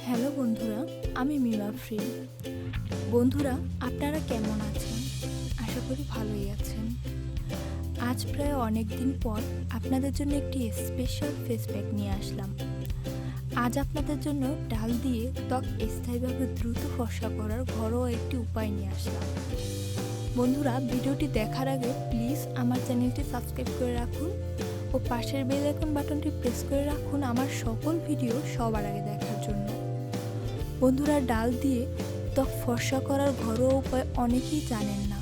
Hello বন্ধুরা, আমি মিমা free. বন্ধুরা, আপনারা কেমন আছেন? আশা করি ভালোই আছেন। আজ প্রায় অনেক দিন পর আপনাদের জন্য একটি স্পেশাল ফেস প্যাক নিয়ে আসলাম। আজ আপনাদের জন্য ডাল দিয়ে ত্বক স্থায়ীভাবে দ্রুত ফর্সা করার ঘরোয়া একটি উপায় নিয়ে আসলাম। বন্ধুরা, ভিডিওটি দেখার আগে প্লিজ আমার চ্যানেলটি সাবস্ক্রাইব করে রাখুন ও পাশের বেল আইকন বাটনটি প্রেস করে রাখুন আমার সকল ভিডিও সবার আগে দেখার জন্য। বন্ধুরা, ডাল দিয়ে ত্বক ফর্সা করার ঘরোয়া উপায় অনেকেই জানেন না।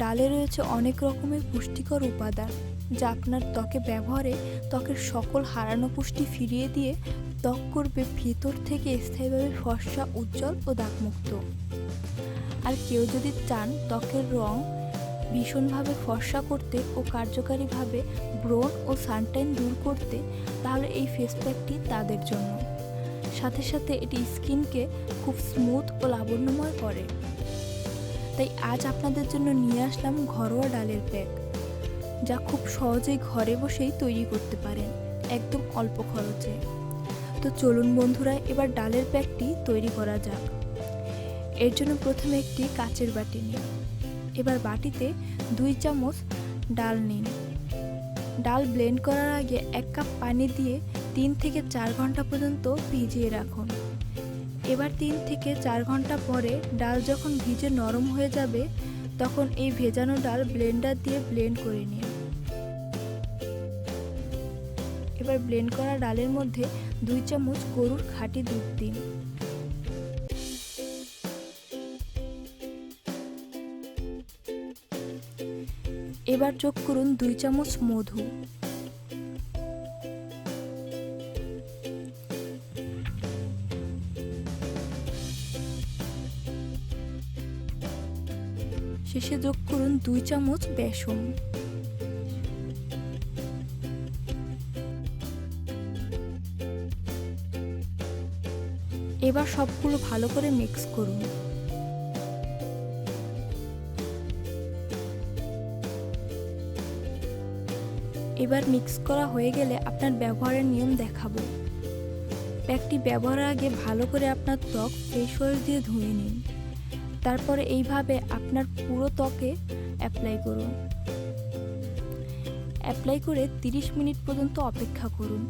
ডালে রয়েছে অনেক রকমের পুষ্টিকর উপাদান যা আপনার ত্বকে ব্যবহারে ত্বকের সকল হারানো পুষ্টি ফিরিয়ে দিয়ে ত্বক করবে ভিতর থেকে স্থায়ীভাবে ফর্সা, উজ্জ্বল ও দাগমুক্ত। আর কেউ যদি চান ত্বকের রং ভীষণভাবে ফর্সা করতে ও কার্যকারীভাবে ব্রণ ও সানট্যান দূর করতে, তাহলে এই ফেস প্যাকটি তাদের জন্য। সাথে সাথে এটি স্কিনকে খুব স্মুথ ও লাবণ্যময় করে। তাই আজ আপনাদের জন্য নিয়ে আসলাম ঘরোয়া ডালের প্যাক, যা খুব সহজেই ঘরে বসেই তৈরি করতে পারেন, একদম অল্প খরচে। তো চলুন বন্ধুরা, এবার ডালের প্যাকটি তৈরি করা যাক। এর জন্য প্রথমে একটি কাচের বাটি নিন। এবার বাটিতে 2 চামচ ডাল নিন। ডাল ব্লেন্ড করার আগে 1 কাপ পানি দিয়ে 3 থেকে 4 ঘন্টা পর্যন্ত ভিজিয়ে রাখুন। এবার 3 থেকে 4 ঘন্টা পরে ডাল যখন ভিজে নরম হয়ে যাবে, তখন এই ভেজানো ডাল ব্লেন্ডার দিয়ে ব্লেন্ড করে নিন। এবার ব্লেন্ড করা ডালের মধ্যে 2 চামচ গরুর খাঁটি দুধ দিন। এবার যোগ করুন 2 চামচ মধু। শেষে যোগ করুন 2 চামচ বেসন। এবার সবগুলো ভালো করে মিক্স করুন। এবার মিক্স করা হয়ে গেলে আপনার ব্যবহারের নিয়ম দেখাবো। প্যাকটি ব্যবহারের আগে ভালো করে আপনার ত্বক ফেস ওয়াশ দিয়ে ধুয়ে নিন। তারপরে এইভাবে আপনার পুরো ত্বকে অ্যাপ্লাই করুন। অ্যাপ্লাই করে 30 মিনিট পর্যন্ত অপেক্ষা করুন।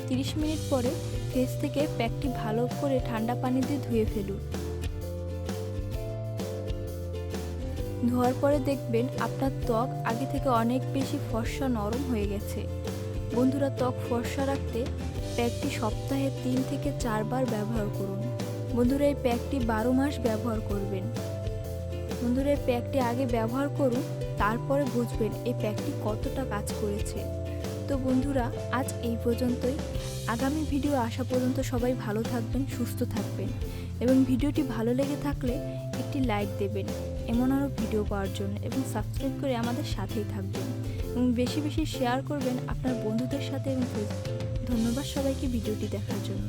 30 মিনিট পরে ফেস থেকে প্যাকটি ভালো করে ঠান্ডা পানি দিয়ে ধুয়ে ফেলুন। ধোয়ার পরে দেখবেন আপনার ত্বক আগে থেকে অনেক বেশি ফর্সা, নরম হয়ে গেছে। বন্ধুরা, ত্বক ফর্সা রাখতে প্যাকটি সপ্তাহে 3 থেকে 4 বার ব্যবহার করুন। বন্ধুরা, এই প্যাকটি 12 মাস ব্যবহার করবেন। বন্ধুরা, এই প্যাকটি আগে ব্যবহার করুন, তারপরে বুঝবেন এই প্যাকটি কতটা কাজ করেছে। তো বন্ধুরা, আজ এই পর্যন্তই। আগামী ভিডিও আসা পর্যন্ত সবাই ভালো থাকবেন, সুস্থ থাকবেন এবং ভিডিওটি ভালো লেগে থাকলে একটি লাইক দেবেন এমন আরও ভিডিও পাওয়ার জন্য, এবং সাবস্ক্রাইব করে আমাদের সাথেই থাকবেন এবং বেশি বেশি শেয়ার করবেন আপনার বন্ধুদের সাথে এবং ধন্যবাদ সবাইকে ভিডিওটি দেখার জন্য।